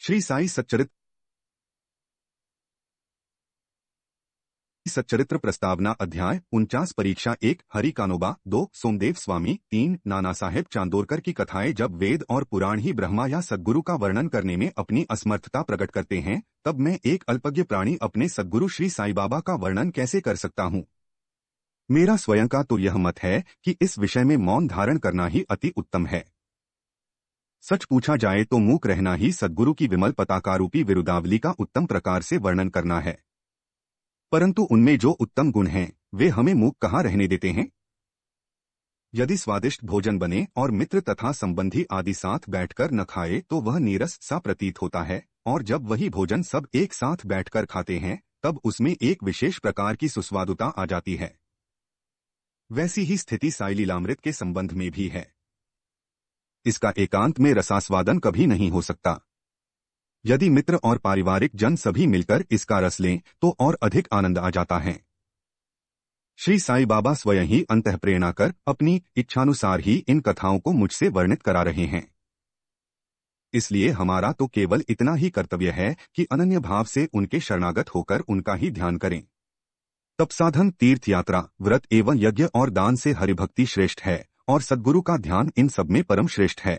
श्री साई सच्चरित्र प्रस्तावना अध्याय 49 परीक्षा 1 हरि कानोबा 2 सोमदेव स्वामी 3 नाना साहेब चांदोरकर की कथाएं। जब वेद और पुराण ही ब्रह्मा या सद्गुरु का वर्णन करने में अपनी असमर्थता प्रकट करते हैं, तब मैं एक अल्पज्ञ प्राणी अपने सद्गुरु श्री साई बाबा का वर्णन कैसे कर सकता हूँ। मेरा स्वयं का तो यह मत है कि इस विषय में मौन धारण करना ही अति उत्तम है। सच पूछा जाए तो मूक रहना ही सद्गुरु की विमल पताकारूपी विरुदावली का उत्तम प्रकार से वर्णन करना है। परंतु उनमें जो उत्तम गुण हैं, वे हमें मूक कहाँ रहने देते हैं। यदि स्वादिष्ट भोजन बने और मित्र तथा संबंधी आदि साथ बैठकर न खाए तो वह नीरस सा प्रतीत होता है, और जब वही भोजन सब एक साथ बैठकर खाते हैं तब उसमें एक विशेष प्रकार की सुस्वादुता आ जाती है। वैसी ही स्थिति साई लीलामृत के संबंध में भी है। इसका एकांत में रसास्वादन कभी नहीं हो सकता। यदि मित्र और पारिवारिक जन सभी मिलकर इसका रस लें तो और अधिक आनंद आ जाता है। श्री साई बाबा स्वयं ही अंतःप्रेरणा कर अपनी इच्छानुसार ही इन कथाओं को मुझसे वर्णित करा रहे हैं। इसलिए हमारा तो केवल इतना ही कर्तव्य है कि अनन्य भाव से उनके शरणागत होकर उनका ही ध्यान करें। तपसाधन, तीर्थ यात्रा, व्रत एवं यज्ञ और दान से हरिभक्ति श्रेष्ठ है और सद्गुरु का ध्यान इन सब में परम श्रेष्ठ है।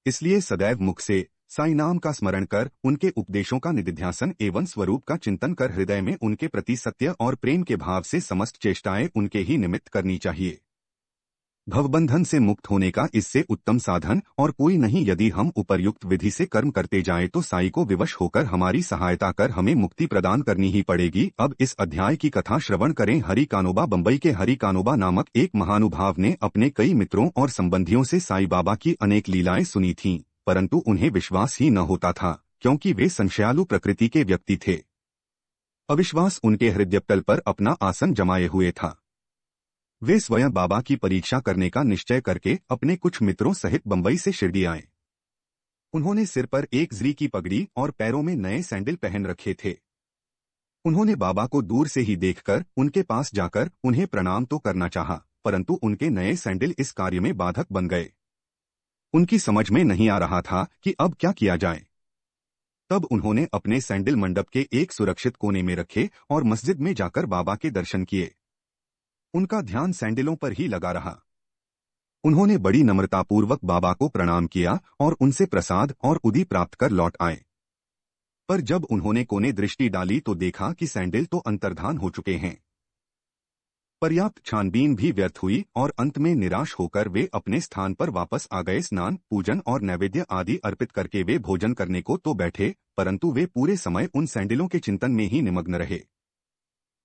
इसलिए सदैव मुख से साई नाम का स्मरण कर, उनके उपदेशों का निधिध्यासन एवं स्वरूप का चिंतन कर हृदय में उनके प्रति सत्य और प्रेम के भाव से समस्त चेष्टाएं उनके ही निमित्त करनी चाहिए। भवबंधन से मुक्त होने का इससे उत्तम साधन और कोई नहीं। यदि हम उपर्युक्त विधि से कर्म करते जाएं तो साई को विवश होकर हमारी सहायता कर हमें मुक्ति प्रदान करनी ही पड़ेगी। अब इस अध्याय की कथा श्रवण करें। हरि कानोबा। बंबई के हरि कानोबा नामक एक महानुभाव ने अपने कई मित्रों और संबंधियों से साई बाबा की अनेक लीलाएं सुनी थीं, परंतु उन्हें विश्वास ही न होता था, क्योंकि वे संशयालु प्रकृति के व्यक्ति थे। अविश्वास उनके हृदयतल पर अपना आसन जमाए हुए था। वे स्वयं बाबा की परीक्षा करने का निश्चय करके अपने कुछ मित्रों सहित बंबई से शिरडी आए। उन्होंने सिर पर एक जरी की पगड़ी और पैरों में नए सैंडल पहन रखे थे। उन्होंने बाबा को दूर से ही देखकर उनके पास जाकर उन्हें प्रणाम तो करना चाहा, परंतु उनके नए सैंडल इस कार्य में बाधक बन गए। उनकी समझ में नहीं आ रहा था कि अब क्या किया जाए। तब उन्होंने अपने सैंडल मंडप के एक सुरक्षित कोने में रखे और मस्जिद में जाकर बाबा के दर्शन किए। उनका ध्यान सैंडलों पर ही लगा रहा। उन्होंने बड़ी नम्रतापूर्वक बाबा को प्रणाम किया और उनसे प्रसाद और उदी प्राप्त कर लौट आए। पर जब उन्होंने कोने दृष्टि डाली तो देखा कि सैंडल तो अंतर्धान हो चुके हैं। पर्याप्त छानबीन भी व्यर्थ हुई और अंत में निराश होकर वे अपने स्थान पर वापस आ गए। स्नान, पूजन और नैवेद्य आदि अर्पित करके वे भोजन करने को तो बैठे, परंतु वे पूरे समय उन सैंडलों के चिंतन में ही निमग्न रहे।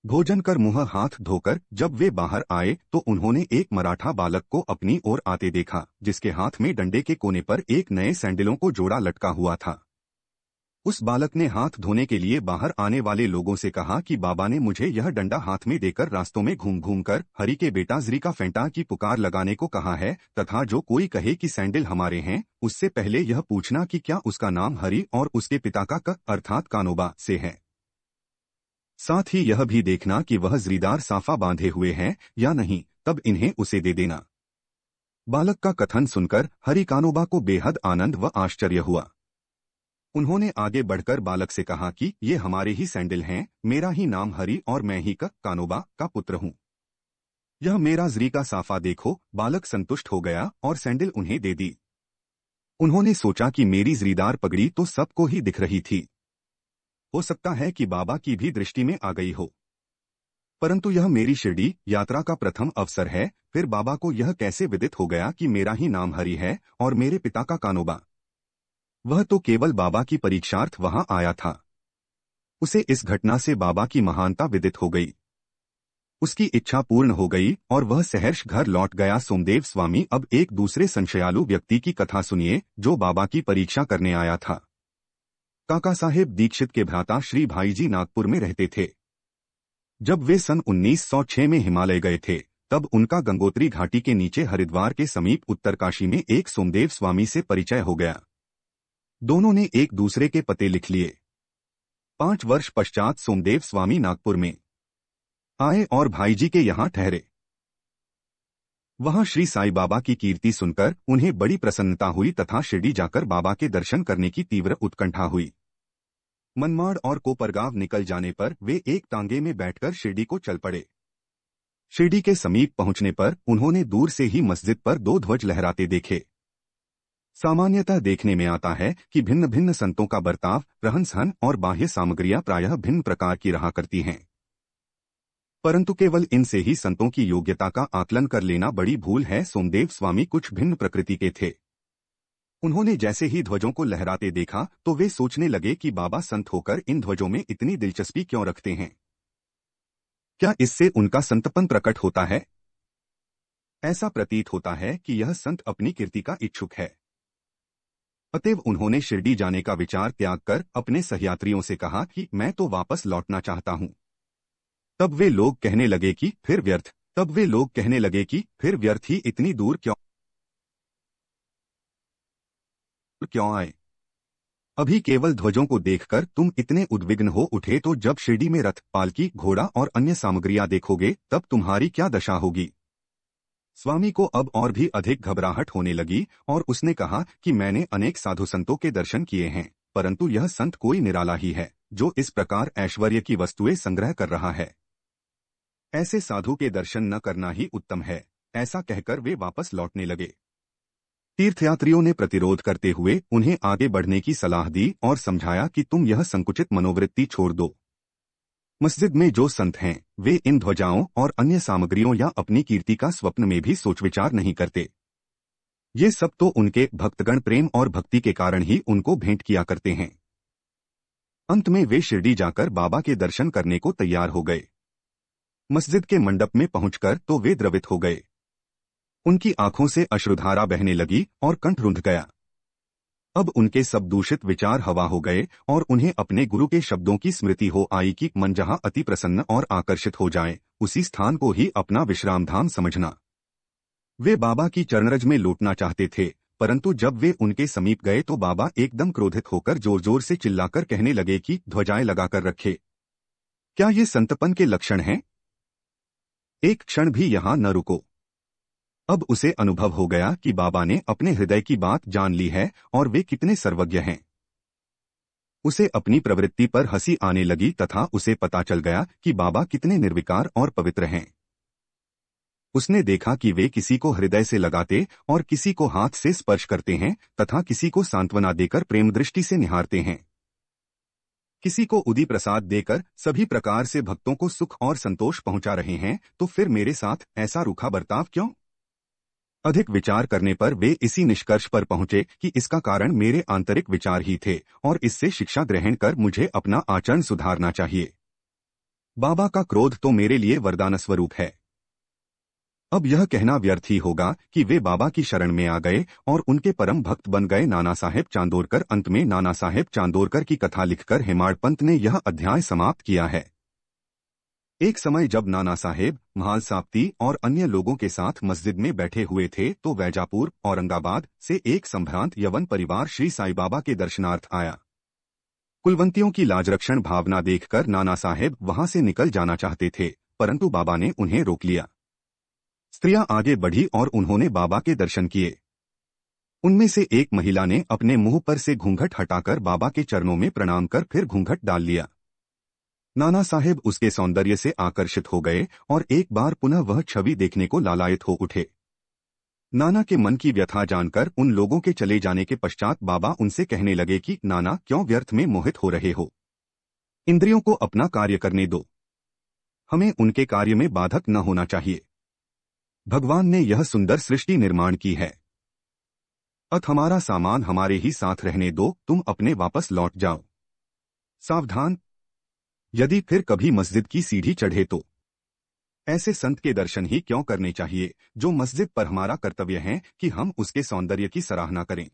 भोजन कर मुंह हाथ धोकर जब वे बाहर आए तो उन्होंने एक मराठा बालक को अपनी ओर आते देखा, जिसके हाथ में डंडे के कोने पर एक नए सैंडलों को जोड़ा लटका हुआ था। उस बालक ने हाथ धोने के लिए बाहर आने वाले लोगों से कहा कि बाबा ने मुझे यह डंडा हाथ में देकर रास्तों में घूम घूम कर हरि के बेटा जरी का फेंटा की पुकार लगाने को कहा है, तथा जो कोई कहे कि सैंडल हमारे हैं, उससे पहले यह पूछना कि क्या उसका नाम हरि और उसके पिता का क अर्थात कानोबा से है। साथ ही यह भी देखना कि वह जरीदार साफा बांधे हुए हैं या नहीं, तब इन्हें उसे दे देना। बालक का कथन सुनकर हरि कानोबा को बेहद आनंद व आश्चर्य हुआ। उन्होंने आगे बढ़कर बालक से कहा कि ये हमारे ही सैंडल हैं, मेरा ही नाम हरि और मैं ही कानोबा का पुत्र हूँ। यह मेरा जरी का साफा देखो। बालक संतुष्ट हो गया और सैंडल उन्हें दे दी। उन्होंने सोचा कि मेरी जरीदार पगड़ी तो सबको ही दिख रही थी, हो सकता है कि बाबा की भी दृष्टि में आ गई हो, परंतु यह मेरी शिरडी यात्रा का प्रथम अवसर है। फिर बाबा को यह कैसे विदित हो गया कि मेरा ही नाम हरि है और मेरे पिता का कानोबा। वह तो केवल बाबा की परीक्षार्थ वहां आया था। उसे इस घटना से बाबा की महानता विदित हो गई। उसकी इच्छा पूर्ण हो गई और वह सहर्ष घर लौट गया। सोमदेव स्वामी। अब एक दूसरे संशयालु व्यक्ति की कथा सुनिए जो बाबा की परीक्षा करने आया था। काका साहेब दीक्षित के भ्राता श्री भाईजी नागपुर में रहते थे। जब वे सन 1906 में हिमालय गए थे तब उनका गंगोत्री घाटी के नीचे हरिद्वार के समीप उत्तरकाशी में एक सोमदेव स्वामी से परिचय हो गया। दोनों ने एक दूसरे के पते लिख लिए। 5 वर्ष पश्चात सोमदेव स्वामी नागपुर में आए और भाईजी के यहाँ ठहरे। वहां श्री साईं बाबा की कीर्ति सुनकर उन्हें बड़ी प्रसन्नता हुई तथा शिरडी जाकर बाबा के दर्शन करने की तीव्र उत्कंठा हुई। मनमाड़ और कोपरगांव निकल जाने पर वे एक तांगे में बैठकर शिरडी को चल पड़े। शिरडी के समीप पहुंचने पर उन्होंने दूर से ही मस्जिद पर दो ध्वज लहराते देखे। सामान्यतः देखने में आता है कि भिन्न भिन्न संतों का बर्ताव, रहन सहन और बाह्य सामग्रियां प्रायः भिन्न प्रकार की रहा करती हैं, परंतु केवल इनसे ही संतों की योग्यता का आकलन कर लेना बड़ी भूल है। सोमदेव स्वामी कुछ भिन्न प्रकृति के थे। उन्होंने जैसे ही ध्वजों को लहराते देखा तो वे सोचने लगे कि बाबा संत होकर इन ध्वजों में इतनी दिलचस्पी क्यों रखते हैं? क्या इससे उनका संतपन प्रकट होता है? ऐसा प्रतीत होता है कि यह संत अपनी कीर्ति का इच्छुक है। अतएव उन्होंने शिरडी जाने का विचार त्याग कर अपने सहयात्रियों से कहा कि मैं तो वापस लौटना चाहता हूं। तब वे लोग कहने लगे कि फिर व्यर्थ ही इतनी दूर क्यों आए? अभी केवल ध्वजों को देखकर तुम इतने उद्विग्न हो उठे तो जब शिरडी में रथ, पालकी, घोड़ा और अन्य सामग्रियां देखोगे तब तुम्हारी क्या दशा होगी? स्वामी को अब और भी अधिक घबराहट होने लगी और उसने कहा कि मैंने अनेक साधु संतों के दर्शन किए हैं, परंतु यह संत कोई निराला ही है जो इस प्रकार ऐश्वर्य की वस्तुएं संग्रह कर रहा है। ऐसे साधु के दर्शन न करना ही उत्तम है। ऐसा कहकर वे वापस लौटने लगे। तीर्थयात्रियों ने प्रतिरोध करते हुए उन्हें आगे बढ़ने की सलाह दी और समझाया कि तुम यह संकुचित मनोवृत्ति छोड़ दो। मस्जिद में जो संत हैं वे इन ध्वजाओं और अन्य सामग्रियों या अपनी कीर्ति का स्वप्न में भी सोच विचार नहीं करते। ये सब तो उनके भक्तगण प्रेम और भक्ति के कारण ही उनको भेंट किया करते हैं। अंत में वे शिरडी जाकर बाबा के दर्शन करने को तैयार हो गए। मस्जिद के मंडप में पहुंचकर तो वे द्रवित हो गए। उनकी आंखों से अश्रुधारा बहने लगी और कंठ रुंध गया। अब उनके सब दूषित विचार हवा हो गए और उन्हें अपने गुरु के शब्दों की स्मृति हो आई कि मन जहां अति प्रसन्न और आकर्षित हो जाए उसी स्थान को ही अपना विश्राम धाम समझना। वे बाबा की चरणरज में लौटना चाहते थे, परंतु जब वे उनके समीप गए तो बाबा एकदम क्रोधित होकर जोर जोर से चिल्लाकर कहने लगे कि ध्वजाएं लगाकर रखे। क्या ये संतपन के लक्षण हैं? एक क्षण भी यहां न रुको। अब उसे अनुभव हो गया कि बाबा ने अपने हृदय की बात जान ली है और वे कितने सर्वज्ञ हैं। उसे अपनी प्रवृत्ति पर हंसी आने लगी तथा उसे पता चल गया कि बाबा कितने निर्विकार और पवित्र हैं। उसने देखा कि वे किसी को हृदय से लगाते और किसी को हाथ से स्पर्श करते हैं तथा किसी को सांत्वना देकर प्रेम दृष्टि से निहारते हैं। किसी को उदी प्रसाद देकर सभी प्रकार से भक्तों को सुख और संतोष पहुंचा रहे हैं, तो फिर मेरे साथ ऐसा रूखा बर्ताव क्यों? अधिक विचार करने पर वे इसी निष्कर्ष पर पहुंचे कि इसका कारण मेरे आंतरिक विचार ही थे और इससे शिक्षा ग्रहण कर मुझे अपना आचरण सुधारना चाहिए। बाबा का क्रोध तो मेरे लिए वरदान स्वरूप है। अब यह कहना व्यर्थ ही होगा कि वे बाबा की शरण में आ गए और उनके परम भक्त बन गए। नाना साहेब चांदोरकर। अंत में नाना साहेब चांदोरकर की कथा लिखकर हेमाड पंत ने यह अध्याय समाप्त किया है। एक समय जब नाना साहेब महाल साप्ती और अन्य लोगों के साथ मस्जिद में बैठे हुए थे तो वैजापुर, औरंगाबाद से एक संभ्रांत यवन परिवार श्री साईं बाबा के दर्शनार्थ आया। कुलवंतियों की लाजरक्षण भावना देखकर नाना साहेब वहां से निकल जाना चाहते थे, परंतु बाबा ने उन्हें रोक लिया। स्त्रियां आगे बढ़ी और उन्होंने बाबा के दर्शन किए। उनमें से एक महिला ने अपने मुंह पर से घूंघट हटाकर बाबा के चरणों में प्रणाम कर फिर घूंघट डाल लिया। नाना साहेब उसके सौंदर्य से आकर्षित हो गए और एक बार पुनः वह छवि देखने को लालायित हो उठे। नाना के मन की व्यथा जानकर उन लोगों के चले जाने के पश्चात बाबा उनसे कहने लगे कि नाना, क्यों व्यर्थ में मोहित हो रहे हो? इंद्रियों को अपना कार्य करने दो। हमें उनके कार्य में बाधक न होना चाहिए। भगवान ने यह सुंदर सृष्टि निर्माण की है, अत हमारा सामान हमारे ही साथ रहने दो, तुम अपने वापस लौट जाओ। सावधान, यदि फिर कभी मस्जिद की सीढ़ी चढ़े तो ऐसे संत के दर्शन ही क्यों करने चाहिए जो मस्जिद पर हमारा कर्तव्य है कि हम उसके सौंदर्य की सराहना करें।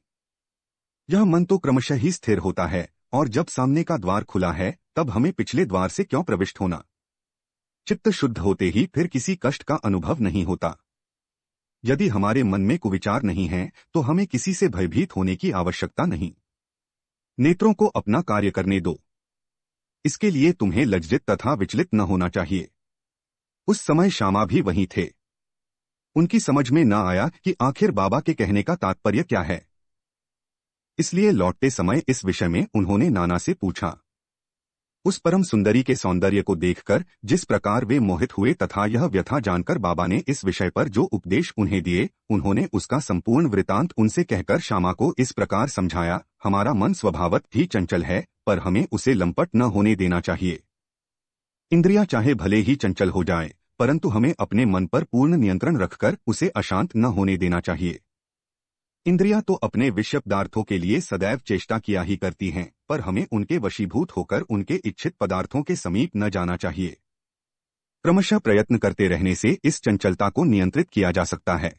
यह मन तो क्रमशः ही स्थिर होता है और जब सामने का द्वार खुला है तब हमें पिछले द्वार से क्यों प्रविष्ट होना। चित्त शुद्ध होते ही फिर किसी कष्ट का अनुभव नहीं होता। यदि हमारे मन में कुविचार नहीं है तो हमें किसी से भयभीत होने की आवश्यकता नहीं। नेत्रों को अपना कार्य करने दो। इसके लिए तुम्हें लज्जित तथा विचलित न होना चाहिए। उस समय श्यामा भी वहीं थे। उनकी समझ में न आया कि आखिर बाबा के कहने का तात्पर्य क्या है। इसलिए लौटते समय इस विषय में उन्होंने नाना से पूछा। उस परम सुंदरी के सौंदर्य को देखकर जिस प्रकार वे मोहित हुए तथा यह व्यथा जानकर बाबा ने इस विषय पर जो उपदेश उन्हें दिए, उन्होंने उसका संपूर्ण वृतांत उनसे कहकर श्यामा को इस प्रकार समझाया। हमारा मन स्वभावत ही चंचल है, पर हमें उसे लंपट न होने देना चाहिए। इंद्रियां चाहे भले ही चंचल हो जाए, परंतु हमें अपने मन पर पूर्ण नियंत्रण रखकर उसे अशांत न होने देना चाहिए। इंद्रियां तो अपने विषय पदार्थों के लिए सदैव चेष्टा किया ही करती हैं, पर हमें उनके वशीभूत होकर उनके इच्छित पदार्थों के समीप न जाना चाहिए। क्रमशः प्रयत्न करते रहने से इस चंचलता को नियंत्रित किया जा सकता है।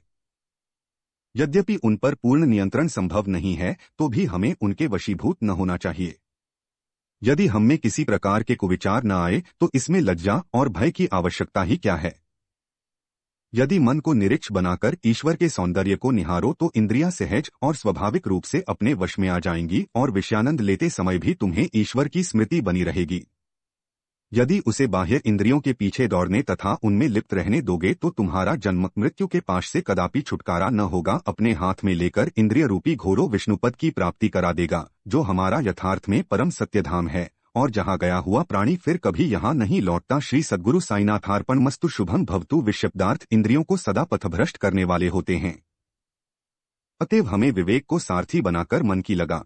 यद्यपि उन पर पूर्ण नियंत्रण संभव नहीं है, तो भी हमें उनके वशीभूत न होना चाहिए। यदि हम में किसी प्रकार के कुविचार न आए तो इसमें लज्जा और भय की आवश्यकता ही क्या है। यदि मन को निरीक्ष बनाकर ईश्वर के सौंदर्य को निहारो तो इंद्रियां सहज और स्वाभाविक रूप से अपने वश में आ जाएंगी और विषयानंद लेते समय भी तुम्हें ईश्वर की स्मृति बनी रहेगी। यदि उसे बाह्य इंद्रियों के पीछे दौड़ने तथा उनमें लिप्त रहने दोगे तो तुम्हारा जन्म मृत्यु के पाश से कदापि छुटकारा न होगा। अपने हाथ में लेकर इंद्रिय रूपी घोड़ों विष्णुपद की प्राप्ति करा देगा, जो हमारा यथार्थ में परम सत्यधाम है, और जहाँ गया हुआ प्राणी फिर कभी यहाँ नहीं लौटता। श्री सद्गुरु साईनाथार्पण मस्तु। शुभम भवतु। विषयपदार्थ इंद्रियों को सदा पथभ्रष्ट करने वाले होते हैं, अतएव हमें विवेक को सारथी बनाकर मन की लगा